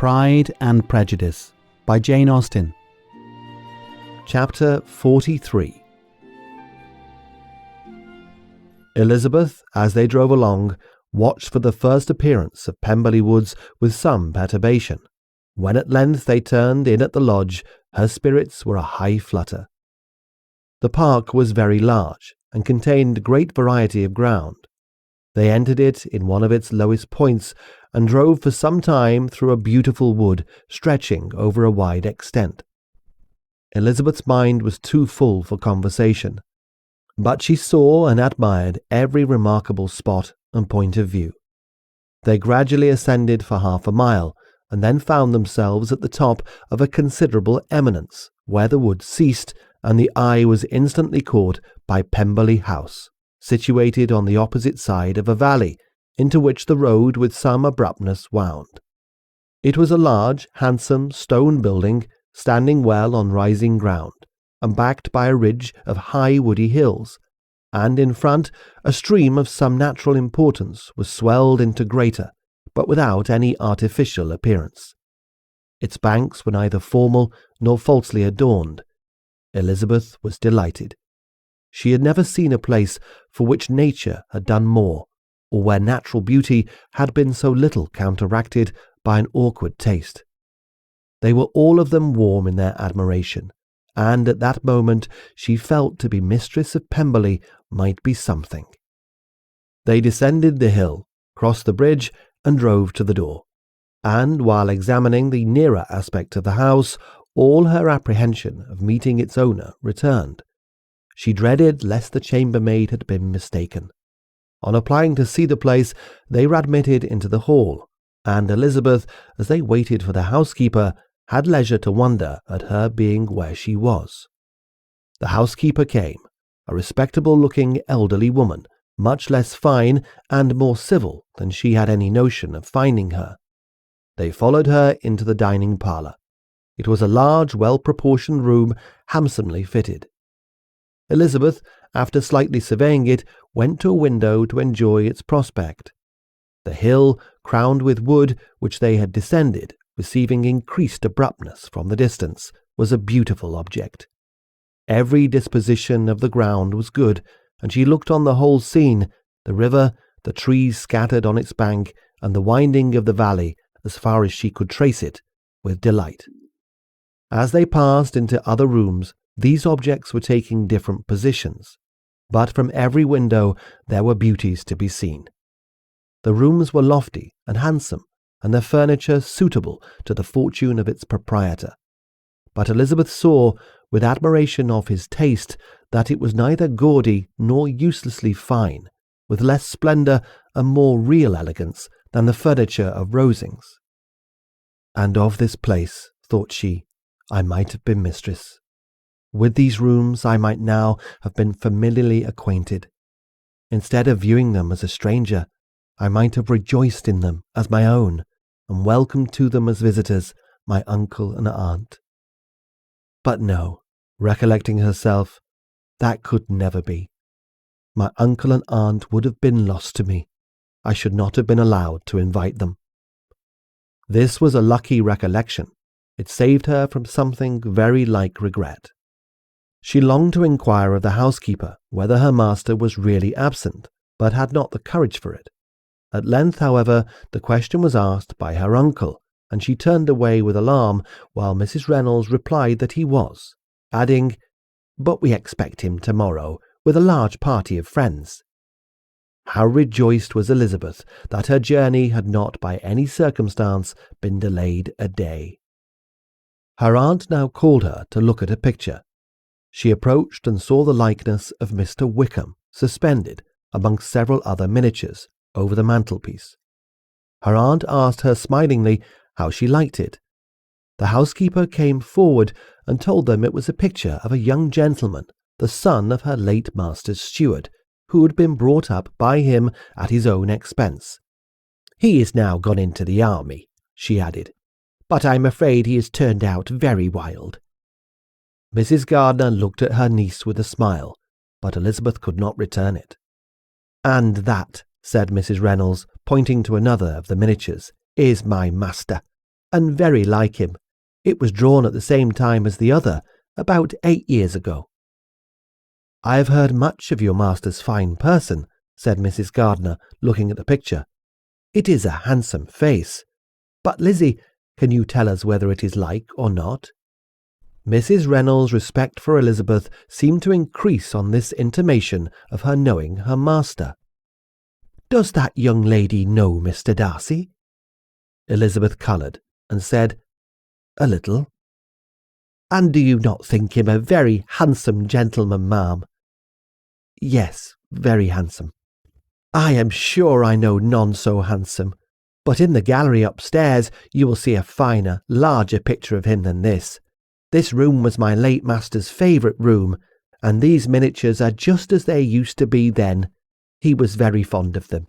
Pride and Prejudice by Jane Austen. Chapter 43. Elizabeth, as they drove along, watched for the first appearance of Pemberley Woods with some perturbation. When at length they turned in at the lodge, her spirits were a high flutter. The park was very large and contained great variety of ground. They entered it in one of its lowest points and drove for some time through a beautiful wood stretching over a wide extent. Elizabeth's mind was too full for conversation, but she saw and admired every remarkable spot and point of view. They gradually ascended for half a mile, and then found themselves at the top of a considerable eminence, where the wood ceased, and the eye was instantly caught by Pemberley House, situated on the opposite side of a valley, into which the road with some abruptness wound. It was a large, handsome stone building, standing well on rising ground, and backed by a ridge of high woody hills, and in front a stream of some natural importance was swelled into greater, but without any artificial appearance. Its banks were neither formal nor falsely adorned. Elizabeth was delighted. She had never seen a place for which nature had done more, or where natural beauty had been so little counteracted by an awkward taste. They were all of them warm in their admiration, and at that moment she felt to be mistress of Pemberley might be something. They descended the hill, crossed the bridge, and drove to the door, and while examining the nearer aspect of the house, all her apprehension of meeting its owner returned. She dreaded lest the chambermaid had been mistaken. On applying to see the place, they were admitted into the hall, and Elizabeth, as they waited for the housekeeper, had leisure to wonder at her being where she was. The housekeeper came, a respectable-looking elderly woman, much less fine and more civil than she had any notion of finding her. They followed her into the dining parlour. It was a large, well-proportioned room, handsomely fitted. Elizabeth, after slightly surveying it, went to a window to enjoy its prospect. The hill, crowned with wood, which they had descended, receiving increased abruptness from the distance, was a beautiful object. Every disposition of the ground was good, and she looked on the whole scene, the river, the trees scattered on its bank, and the winding of the valley, as far as she could trace it, with delight. As they passed into other rooms, these objects were taking different positions, but from every window there were beauties to be seen. The rooms were lofty and handsome, and their furniture suitable to the fortune of its proprietor. But Elizabeth saw, with admiration of his taste, that it was neither gaudy nor uselessly fine, with less splendour and more real elegance than the furniture of Rosings. And of this place, thought she, I might have been mistress. With these rooms I might now have been familiarly acquainted. Instead of viewing them as a stranger, I might have rejoiced in them as my own, and welcomed to them as visitors my uncle and aunt. But no, recollecting herself, that could never be. My uncle and aunt would have been lost to me. I should not have been allowed to invite them. This was a lucky recollection. It saved her from something very like regret. She longed to inquire of the housekeeper whether her master was really absent, but had not the courage for it. At length, however, the question was asked by her uncle, and she turned away with alarm, while Mrs. Reynolds replied that he was, adding, "But we expect him tomorrow, with a large party of friends." How rejoiced was Elizabeth that her journey had not by any circumstance been delayed a day. Her aunt now called her to look at a picture. She approached and saw the likeness of Mr. Wickham suspended, amongst several other miniatures, over the mantelpiece. Her aunt asked her smilingly how she liked it. The housekeeper came forward and told them it was a picture of a young gentleman, the son of her late master's steward, who had been brought up by him at his own expense. "He is now gone into the army," she added, "but I'm afraid he has turned out very wild." Mrs. Gardiner looked at her niece with a smile, but Elizabeth could not return it. "And that," said Mrs. Reynolds, pointing to another of the miniatures, "is my master. and very like him. It was drawn at the same time as the other, about 8 years ago." "I have heard much of your master's fine person," said Mrs. Gardiner, looking at the picture. "It is a handsome face. But, Lizzie, can you tell us whether it is like or not?" Mrs. Reynolds' respect for Elizabeth seemed to increase on this intimation of her knowing her master. "Does that young lady know Mr. Darcy?" Elizabeth coloured and said, "A little." "And do you not think him a very handsome gentleman, ma'am?" "Yes, very handsome." "I am sure I know none so handsome. But in the gallery upstairs you will see a finer, larger picture of him than this. This room was my late master's favourite room, and these miniatures are just as they used to be then. He was very fond of them."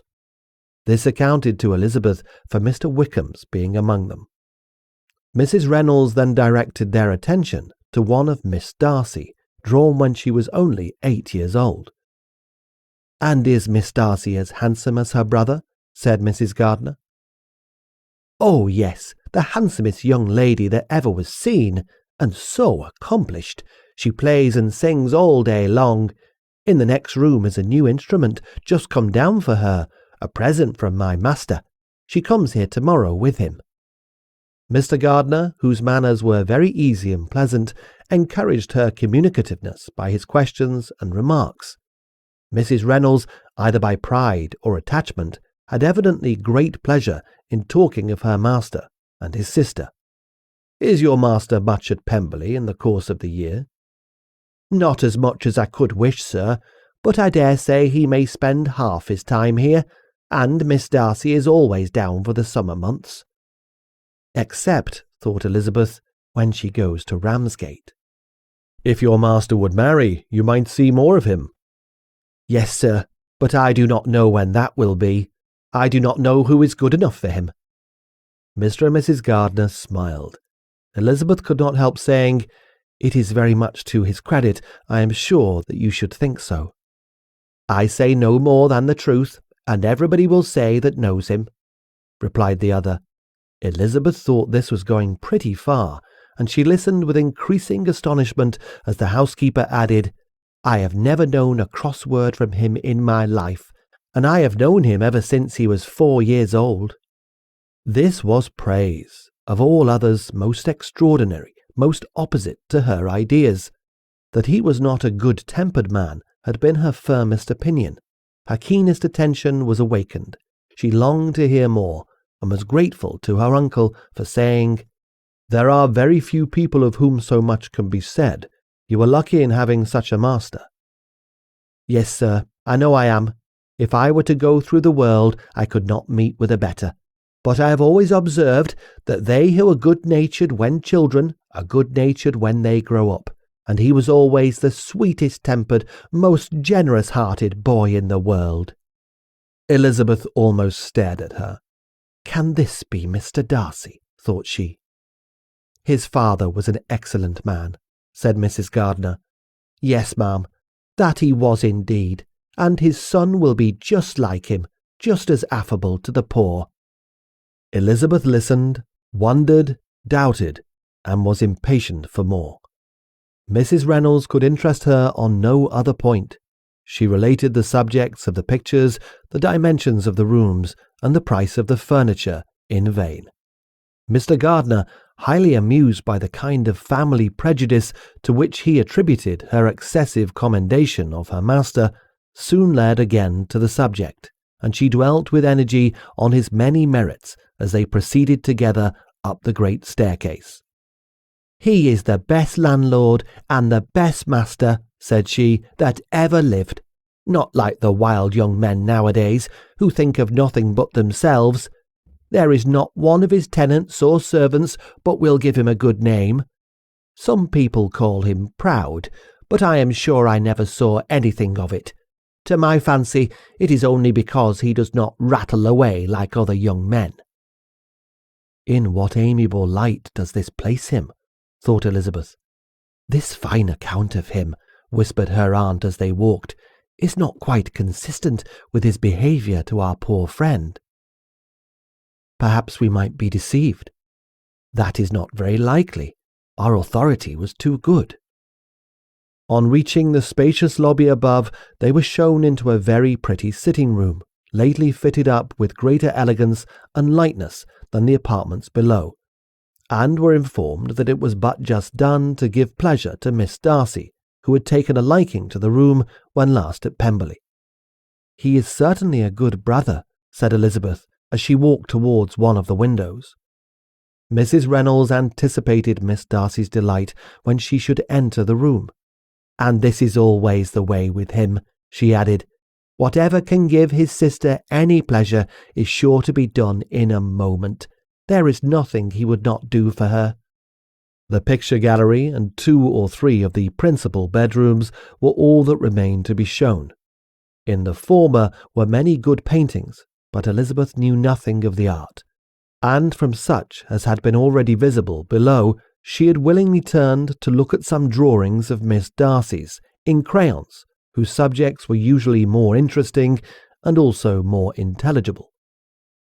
This accounted to Elizabeth for Mr. Wickham's being among them. Mrs. Reynolds then directed their attention to one of Miss Darcy, drawn when she was only 8 years old. "And is Miss Darcy as handsome as her brother?" said Mrs. Gardiner. "Oh, yes, the handsomest young lady that ever was seen, and so accomplished. She plays and sings all day long. In the next room is a new instrument just come down for her, a present from my master. She comes here tomorrow with him." Mr. Gardiner, whose manners were very easy and pleasant, encouraged her communicativeness by his questions and remarks. Mrs. Reynolds, either by pride or attachment, had evidently great pleasure in talking of her master and his sister. "Is your master much at Pemberley in the course of the year?" "Not as much as I could wish, sir, but I dare say he may spend half his time here, and Miss Darcy is always down for the summer months." "Except," thought Elizabeth, "when she goes to Ramsgate." "If your master would marry, you might see more of him." "Yes, sir, but I do not know when that will be. I do not know who is good enough for him." Mr. and Mrs. Gardiner smiled. Elizabeth could not help saying, "It is very much to his credit, I am sure, that you should think so." "I say no more than the truth, and everybody will say that knows him," replied the other. Elizabeth thought this was going pretty far, and she listened with increasing astonishment as the housekeeper added, "I have never known a cross word from him in my life, and I have known him ever since he was 4 years old." This was praise, of all others most extraordinary, most opposite to her ideas. That he was not a good-tempered man had been her firmest opinion. Her keenest attention was awakened. She longed to hear more, and was grateful to her uncle for saying, "There are very few people of whom so much can be said. You are lucky in having such a master." "Yes, sir, I know I am. If I were to go through the world, I could not meet with a better. But I have always observed that they who are good-natured when children are good-natured when they grow up, and he was always the sweetest-tempered, most generous-hearted boy in the world." Elizabeth almost stared at her. "Can this be Mr. Darcy?" thought she. "His father was an excellent man," said Mrs. Gardiner. "Yes, ma'am, that he was indeed, and his son will be just like him, just as affable to the poor." Elizabeth listened, wondered, doubted, and was impatient for more. Mrs. Reynolds could interest her on no other point. She related the subjects of the pictures, the dimensions of the rooms, and the price of the furniture in vain. Mr. Gardiner, highly amused by the kind of family prejudice to which he attributed her excessive commendation of her master, soon led again to the subject, and she dwelt with energy on his many merits as they proceeded together up the great staircase. "He is the best landlord and the best master," said she, "that ever lived. Not like the wild young men nowadays, who think of nothing but themselves. There is not one of his tenants or servants but will give him a good name. Some people call him proud, but I am sure I never saw anything of it. To my fancy, it is only because he does not rattle away like other young men." "In what amiable light does this place him?" thought Elizabeth. "This fine account of him," whispered her aunt as they walked, "is not quite consistent with his behaviour to our poor friend." "Perhaps we might be deceived." "That is not very likely. Our authority was too good." On reaching the spacious lobby above, they were shown into a very pretty sitting room, lately fitted up with greater elegance and lightness than the apartments below, and were informed that it was but just done to give pleasure to Miss Darcy, who had taken a liking to the room when last at Pemberley. "He is certainly a good brother," said Elizabeth as she walked towards one of the windows. Mrs. Reynolds anticipated Miss Darcy's delight when she should enter the room. "And this is always the way with him," she added. "Whatever can give his sister any pleasure is sure to be done in a moment. There is nothing he would not do for her." The picture gallery and 2 or 3 of the principal bedrooms were all that remained to be shown. In the former were many good paintings, but Elizabeth knew nothing of the art, and from such as had been already visible below, she had willingly turned to look at some drawings of Miss Darcy's, in crayons, whose subjects were usually more interesting and also more intelligible.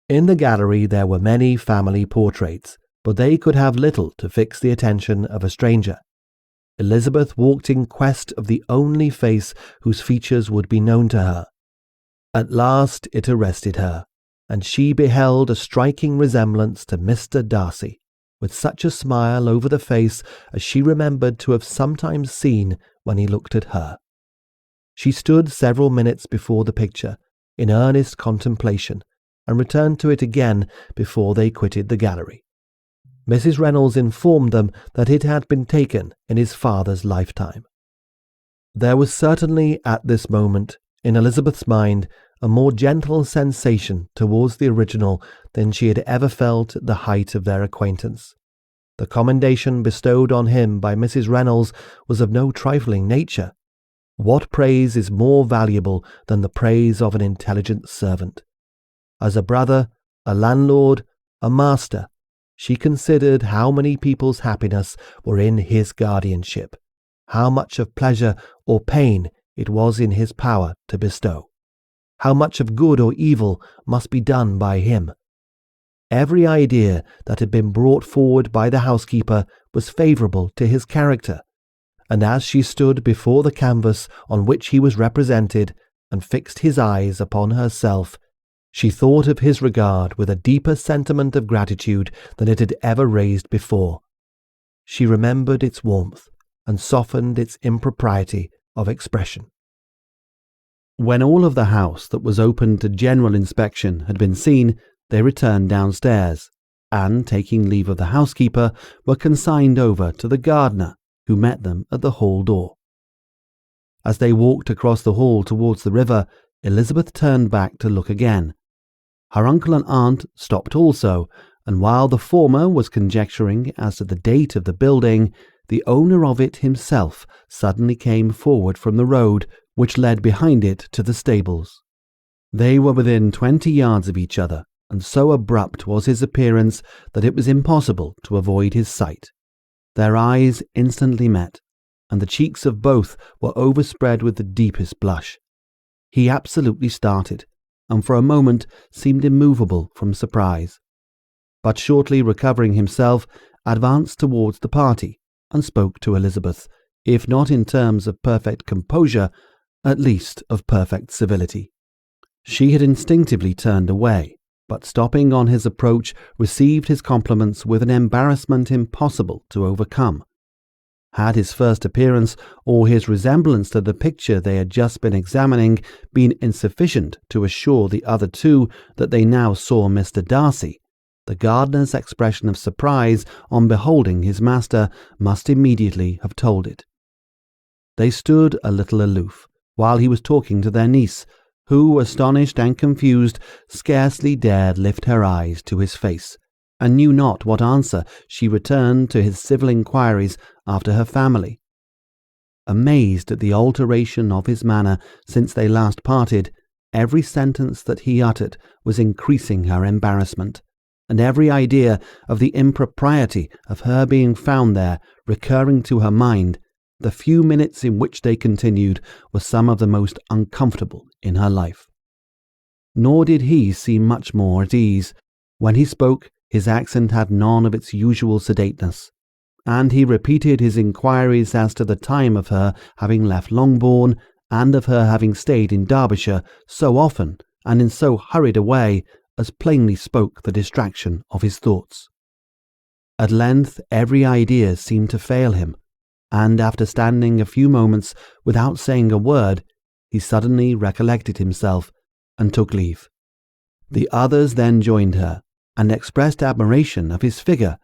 In the gallery there were many family portraits, but they could have little to fix the attention of a stranger. Elizabeth walked in quest of the only face whose features would be known to her. At last it arrested her, and she beheld a striking resemblance to Mr. Darcy, with such a smile over the face as she remembered to have sometimes seen when he looked at her. She stood several minutes before the picture, in earnest contemplation, and returned to it again before they quitted the gallery. Mrs. Reynolds informed them that it had been taken in his father's lifetime. There was certainly at this moment, in Elizabeth's mind, a more gentle sensation towards the original than she had ever felt at the height of their acquaintance. The commendation bestowed on him by Mrs. Reynolds was of no trifling nature. What praise is more valuable than the praise of an intelligent servant? As a brother, a landlord, a master, she considered how many people's happiness were in his guardianship, how much of pleasure or pain it was in his power to bestow, how much of good or evil must be done by him. Every idea that had been brought forward by the housekeeper was favourable to his character, and as she stood before the canvas on which he was represented and fixed his eyes upon herself, she thought of his regard with a deeper sentiment of gratitude than it had ever raised before. She remembered its warmth and softened its impropriety of expression. When all of the house that was open to general inspection had been seen, they returned downstairs, and, taking leave of the housekeeper, were consigned over to the gardener, who met them at the hall door. As they walked across the hall towards the river, Elizabeth turned back to look again. Her uncle and aunt stopped also, and while the former was conjecturing as to the date of the building, the owner of it himself suddenly came forward from the road which led behind it to the stables. They were within 20 yards of each other, and so abrupt was his appearance that it was impossible to avoid his sight. Their eyes instantly met, and the cheeks of both were overspread with the deepest blush. He absolutely started, and for a moment seemed immovable from surprise, but shortly recovering himself, advanced towards the party, and spoke to Elizabeth, if not in terms of perfect composure, at least of perfect civility. She had instinctively turned away, but stopping on his approach, received his compliments with an embarrassment impossible to overcome. Had his first appearance, or his resemblance to the picture they had just been examining, been insufficient to assure the other two that they now saw Mr. Darcy, the gardener's expression of surprise on beholding his master must immediately have told it. They stood a little aloof, while he was talking to their niece, who, astonished and confused, scarcely dared lift her eyes to his face, and knew not what answer she returned to his civil inquiries after her family. Amazed at the alteration of his manner since they last parted, every sentence that he uttered was increasing her embarrassment, and every idea of the impropriety of her being found there recurring to her mind, the few minutes in which they continued were some of the most uncomfortable in her life. Nor did he seem much more at ease. When he spoke, His accent had none of its usual sedateness, and he repeated his inquiries as to the time of her having left Longbourn and of her having stayed in Derbyshire so often and in so hurried a way as plainly spoke the distraction of his thoughts. At length every idea seemed to fail him, and after standing a few moments without saying a word, he suddenly recollected himself and took leave. The others then joined her, and expressed admiration of his figure,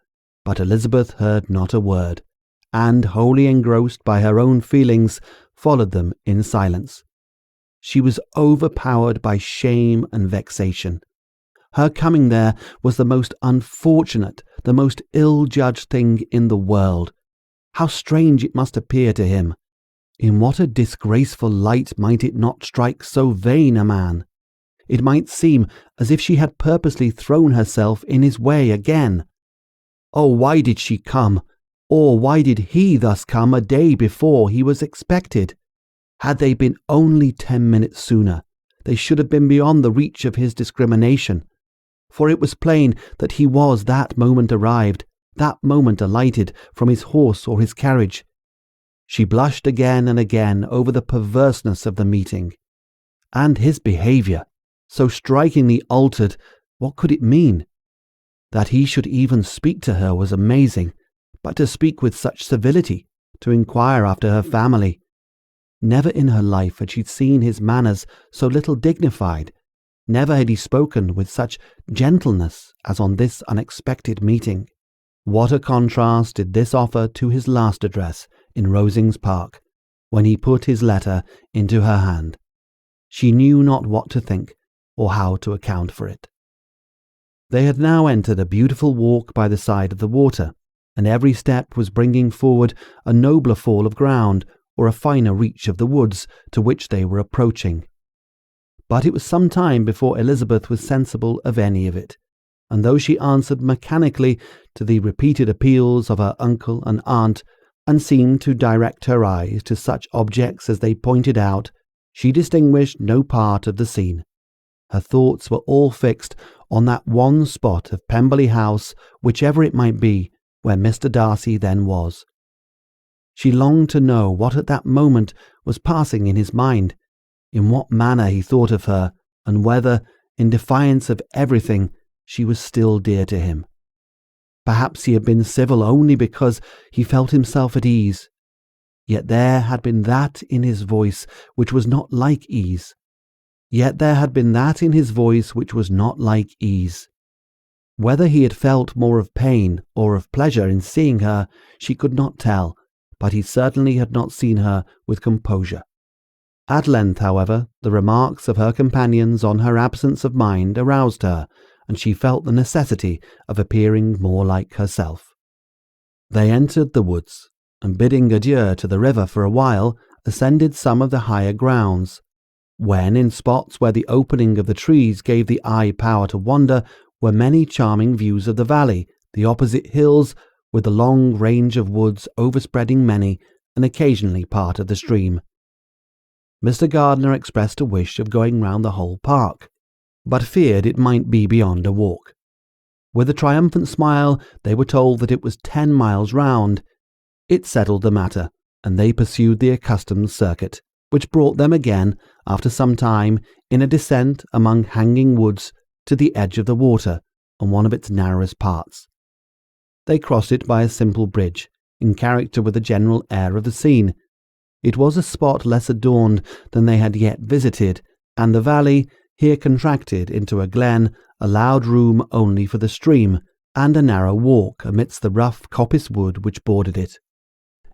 but Elizabeth heard not a word, and, wholly engrossed by her own feelings, followed them in silence. She was overpowered by shame and vexation. Her coming there was the most unfortunate, the most ill-judged thing in the world. How strange it must appear to him! In what a disgraceful light might it not strike so vain a man! It might seem as if she had purposely thrown herself in his way again. Oh, why did she come? Or why did he thus come a day before he was expected? Had they been only 10 minutes sooner, they should have been beyond the reach of his discrimination. For it was plain that he was that moment arrived, that moment alighted from his horse or his carriage. She blushed again and again over the perverseness of the meeting. And his behaviour, so strikingly altered, what could it mean? That he should even speak to her was amazing, but to speak with such civility, to inquire after her family. Never in her life had she seen his manners so little dignified. Never had he spoken with such gentleness as on this unexpected meeting. What a contrast did this offer to his last address in Rosings Park, when he put his letter into her hand. She knew not what to think, or how to account for it. They had now entered a beautiful walk by the side of the water, and every step was bringing forward a nobler fall of ground, or a finer reach of the woods to which they were approaching. But it was some time before Elizabeth was sensible of any of it, and though she answered mechanically to the repeated appeals of her uncle and aunt, and seemed to direct her eyes to such objects as they pointed out, she distinguished no part of the scene. Her thoughts were all fixed on that one spot of Pemberley House, whichever it might be, where Mr. Darcy then was. She longed to know what at that moment was passing in his mind, in what manner he thought of her, and whether, in defiance of everything, she was still dear to him. Perhaps he had been civil only because he felt himself at ease. Yet there had been that in his voice which was not like ease. Whether he had felt more of pain or of pleasure in seeing her, she could not tell, but he certainly had not seen her with composure. At length, however, the remarks of her companions on her absence of mind aroused her, and she felt the necessity of appearing more like herself. They entered the woods, and bidding adieu to the river for a while, ascended some of the higher grounds, when, in spots where the opening of the trees gave the eye power to wander, were many charming views of the valley, the opposite hills, with the long range of woods overspreading many, and occasionally part of the stream. Mr. Gardiner expressed a wish of going round the whole park, but feared it might be beyond a walk. With a triumphant smile, they were told that it was 10 miles round. It settled the matter, and they pursued the accustomed circuit, which brought them again, after some time, in a descent among hanging woods, to the edge of the water, on one of its narrowest parts. They crossed it by a simple bridge, in character with the general air of the scene. It was a spot less adorned than they had yet visited, and the valley, here contracted into a glen, allowed room only for the stream, and a narrow walk amidst the rough coppice wood which bordered it.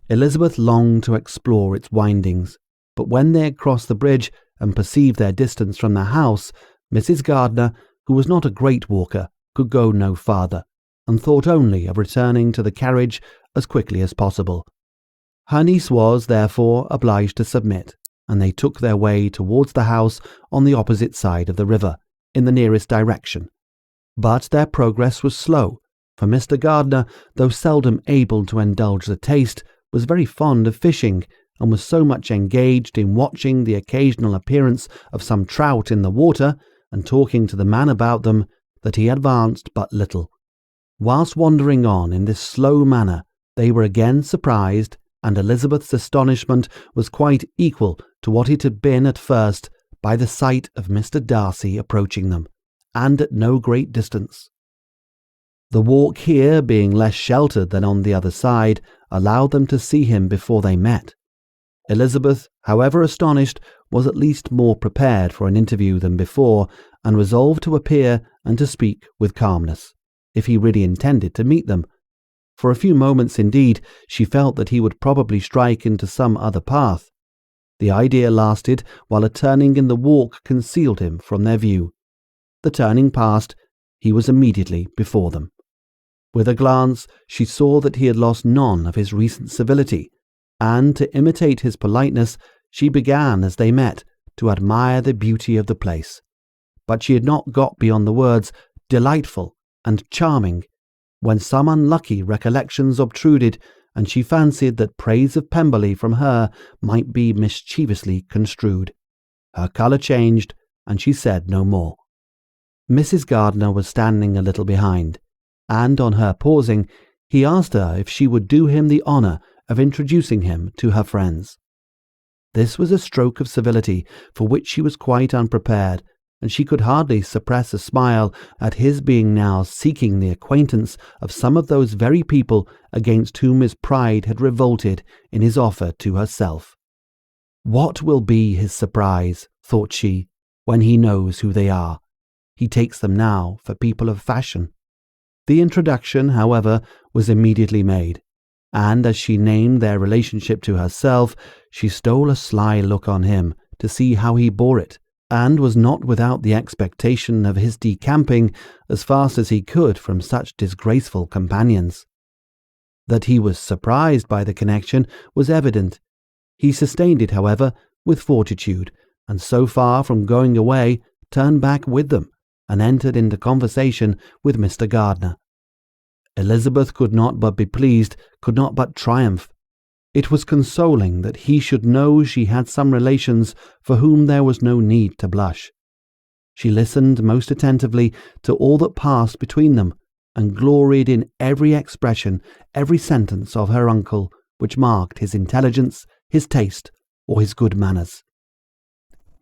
Elizabeth longed to explore its windings, but when they had crossed the bridge and perceived their distance from the house, Mrs. Gardiner, who was not a great walker, could go no farther, and thought only of returning to the carriage as quickly as possible. Her niece was, therefore, obliged to submit, and they took their way towards the house on the opposite side of the river, in the nearest direction. But their progress was slow, for Mr. Gardiner, though seldom able to indulge the taste, was very fond of fishing, and was so much engaged in watching the occasional appearance of some trout in the water, and talking to the man about them, that he advanced but little, Whilst wandering on in this slow manner, they were again surprised, and Elizabeth's astonishment was quite equal to what it had been at first, by the sight of Mr. Darcy approaching them, and at no great distance. The walk here, being less sheltered than on the other side, allowed them to see him before they met. Elizabeth, however astonished, was at least more prepared for an interview than before, and resolved to appear and to speak with calmness, if he really intended to meet them. For a few moments, indeed, she felt that he would probably strike into some other path. The idea lasted while a turning in the walk concealed him from their view. The turning past, he was immediately before them. With a glance, she saw that he had lost none of his recent civility, and to imitate his politeness, she began, as they met, to admire the beauty of the place. But she had not got beyond the words "delightful" and "charming," when some unlucky recollections obtruded, and she fancied that praise of Pemberley from her might be mischievously construed. Her colour changed, and she said no more. Mrs. Gardiner was standing a little behind, and on her pausing, he asked her if she would do him the honour of introducing him to her friends. This was a stroke of civility for which she was quite unprepared, and she could hardly suppress a smile at his being now seeking the acquaintance of some of those very people against whom his pride had revolted in his offer to herself. What will be his surprise, thought she, when he knows who they are? He takes them now for people of fashion. The introduction, however, was immediately made, and as she named their relationship to herself, she stole a sly look on him to see how he bore it, and was not without the expectation of his decamping as fast as he could from such disgraceful companions. That he was surprised by the connection was evident. He sustained it, however, with fortitude, and so far from going away, turned back with them, and entered into conversation with Mr. Gardiner. Elizabeth could not but be pleased, could not but triumph. It was consoling that he should know she had some relations for whom there was no need to blush. She listened most attentively to all that passed between them, and gloried in every expression, every sentence of her uncle, which marked his intelligence, his taste, or his good manners.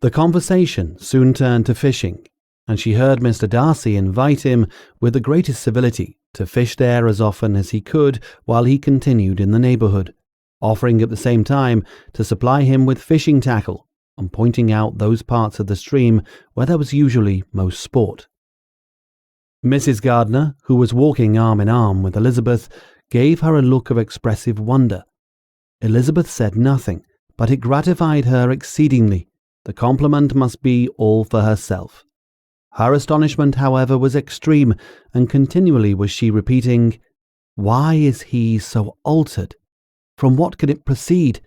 The conversation soon turned to fishing, and she heard Mr. Darcy invite him with the greatest civility to fish there as often as he could while he continued in the neighbourhood, offering at the same time to supply him with fishing tackle, and pointing out those parts of the stream where there was usually most sport. Mrs. Gardiner, who was walking arm in arm with Elizabeth, gave her a look of expressive wonder. Elizabeth said nothing, but it gratified her exceedingly. The compliment must be all for herself. Her astonishment, however, was extreme, and continually was she repeating, "Why is he so altered? From what can it proceed?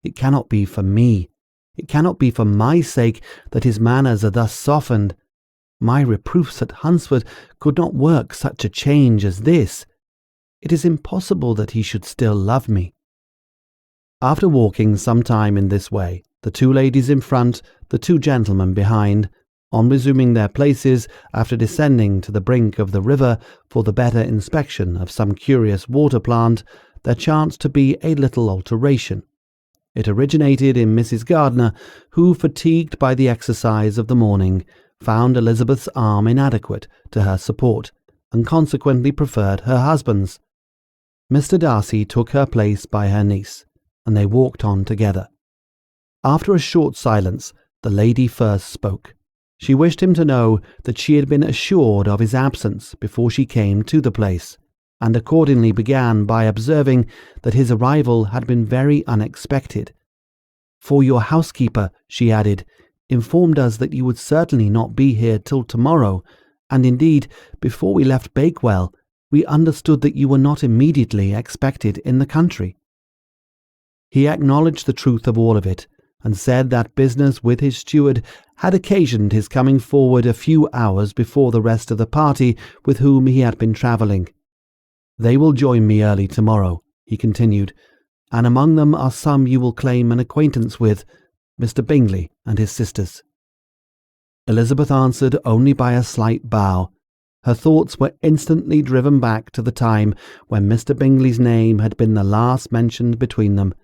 It cannot be for me. It cannot be for my sake that his manners are thus softened. My reproofs at Hunsford could not work such a change as this. It is impossible that he should still love me." After walking some time in this way, the two ladies in front, the two gentlemen behind, on resuming their places after descending to the brink of the river for the better inspection of some curious water plant, there chanced to be a little alteration. It originated in Mrs. Gardiner, who, fatigued by the exercise of the morning, found Elizabeth's arm inadequate to her support, and consequently preferred her husband's. Mr. Darcy took her place by her niece, and they walked on together. After a short silence, the lady first spoke. She wished him to know that she had been assured of his absence before she came to the place, and accordingly began by observing that his arrival had been very unexpected. "For your housekeeper," she added, "informed us that you would certainly not be here till tomorrow, and indeed, before we left Bakewell, we understood that you were not immediately expected in the country." He acknowledged the truth of all of it, and said that business with his steward had occasioned his coming forward a few hours before the rest of the party with whom he had been travelling. "They will join me early tomorrow," he continued, "and among them are some you will claim an acquaintance with, Mr. Bingley and his sisters." Elizabeth answered only by a slight bow, Her thoughts were instantly driven back to the time when Mr. Bingley's name had been the last mentioned between them,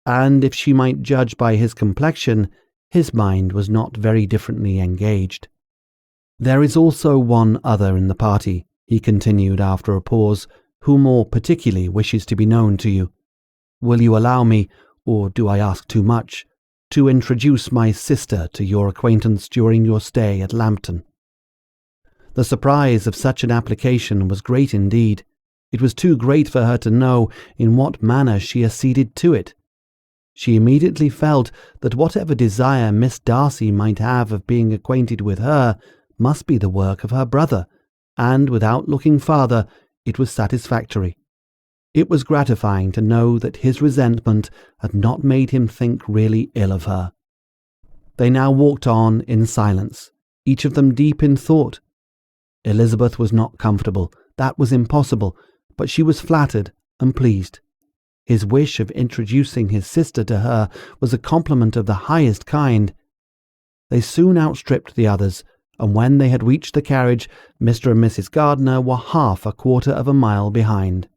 and if she might judge by his complexion, his mind was not very differently engaged. "There is also one other in the party," he continued after a pause, "who more particularly wishes to be known to you. Will you allow me, or do I ask too much, to introduce my sister to your acquaintance during your stay at Lambton?" The surprise of such an application was great indeed. It was too great for her to know in what manner she acceded to it. She immediately felt that whatever desire Miss Darcy might have of being acquainted with her must be the work of her brother, and without looking farther, it was satisfactory. It was gratifying to know that his resentment had not made him think really ill of her. They now walked on in silence, each of them deep in thought. Elizabeth was not comfortable, that was impossible, but she was flattered and pleased. His wish of introducing his sister to her was a compliment of the highest kind. They soon outstripped the others, and when they had reached the carriage, Mr. and Mrs. Gardiner were half a quarter of a mile behind.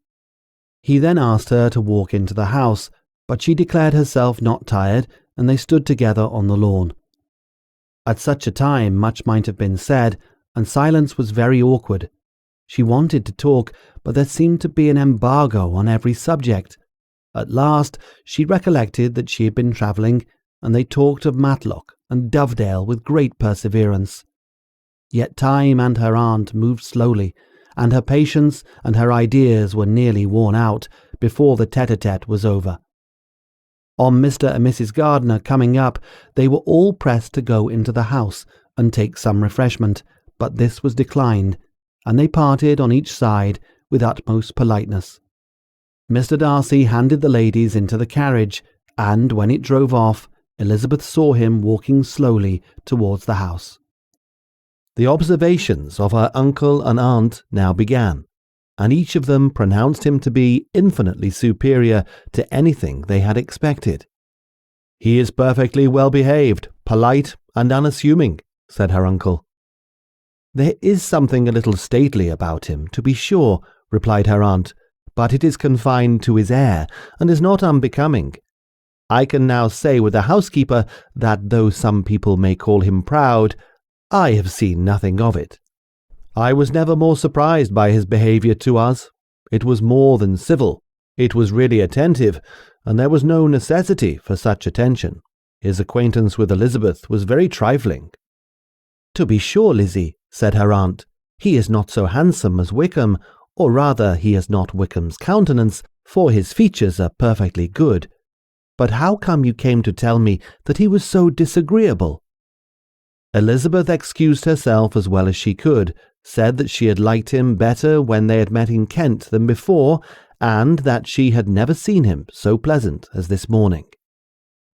He then asked her to walk into the house, but she declared herself not tired, and they stood together on the lawn. At such a time much might have been said, and silence was very awkward. She wanted to talk, but there seemed to be an embargo on every subject. At last she recollected that she had been travelling, and they talked of Matlock and Dovedale with great perseverance. Yet time and her aunt moved slowly, and her patience and her ideas were nearly worn out before the tete-a-tete was over. On Mr. and Mrs. Gardiner coming up, they were all pressed to go into the house and take some refreshment, but this was declined, and they parted on each side with utmost politeness. Mr. Darcy handed the ladies into the carriage, and when it drove off, Elizabeth saw him walking slowly towards the house. The observations of her uncle and aunt now began, and each of them pronounced him to be infinitely superior to anything they had expected. "He is perfectly well behaved, polite, and unassuming," said her uncle. "There is something a little stately about him, to be sure," replied her aunt, "but it is confined to his air, and is not unbecoming. I can now say with the housekeeper that though some people may call him proud, I have seen nothing of it. I was never more surprised by his behaviour to us. It was more than civil. It was really attentive, and there was no necessity for such attention. His acquaintance with Elizabeth was very trifling." "To be sure, Lizzie," said her aunt, "he is not so handsome as Wickham, or rather he has not Wickham's countenance, for his features are perfectly good. But how come you came to tell me that he was so disagreeable?" Elizabeth excused herself as well as she could, said that she had liked him better when they had met in Kent than before, and that she had never seen him so pleasant as this morning.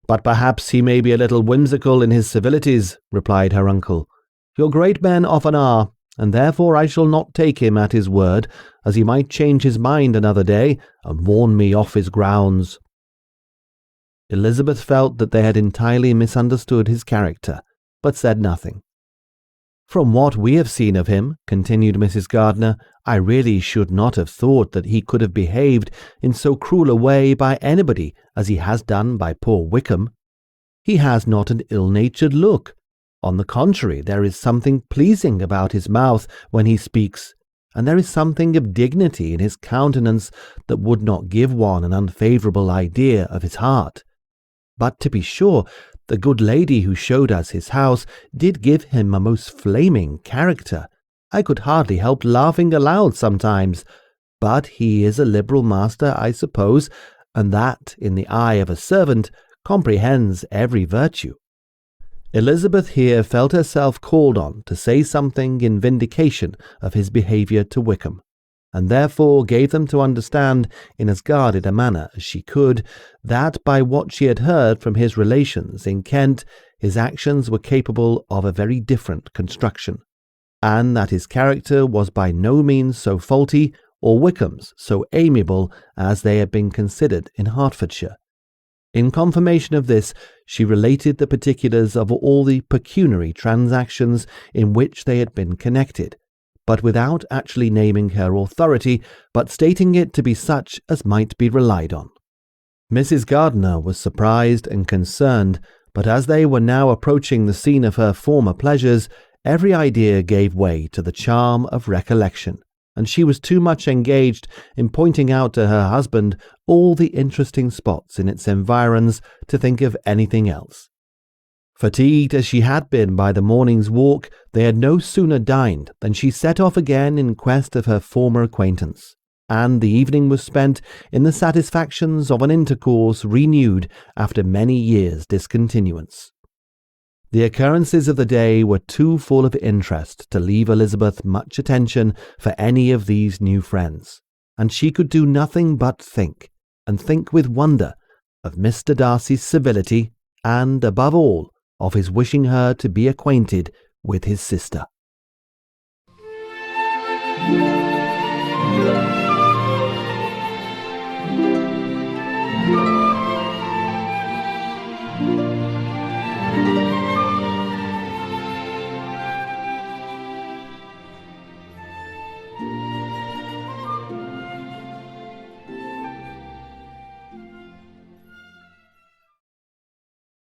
"But perhaps he may be a little whimsical in his civilities," replied her uncle. "Your great men often are, and therefore I shall not take him at his word, as he might change his mind another day and warn me off his grounds." Elizabeth felt that they had entirely misunderstood his character, but said nothing. "From what we have seen of him," continued Mrs. Gardiner, "I really should not have thought that he could have behaved in so cruel a way by anybody as he has done by poor Wickham. He has not an ill-natured look. On the contrary, there is something pleasing about his mouth when he speaks, and there is something of dignity in his countenance that would not give one an unfavourable idea of his heart. But to be sure, the good lady who showed us his house did give him a most flaming character. I could hardly help laughing aloud sometimes. But he is a liberal master, I suppose, and that, in the eye of a servant, comprehends every virtue." Elizabeth here felt herself called on to say something in vindication of his behaviour to Wickham, and therefore gave them to understand, in as guarded a manner as she could, that by what she had heard from his relations in Kent, his actions were capable of a very different construction, and that his character was by no means so faulty, or Wickham's so amiable as they had been considered in Hertfordshire. In confirmation of this, she related the particulars of all the pecuniary transactions in which they had been connected, but without actually naming her authority, but stating it to be such as might be relied on. Mrs. Gardiner was surprised and concerned, but as they were now approaching the scene of her former pleasures, every idea gave way to the charm of recollection, and she was too much engaged in pointing out to her husband all the interesting spots in its environs to think of anything else. Fatigued as she had been by the morning's walk, they had no sooner dined than she set off again in quest of her former acquaintance, and the evening was spent in the satisfactions of an intercourse renewed after many years' discontinuance. The occurrences of the day were too full of interest to leave Elizabeth much attention for any of these new friends, and she could do nothing but think, and think with wonder, of Mr. Darcy's civility, and, above all, of his wishing her to be acquainted with his sister.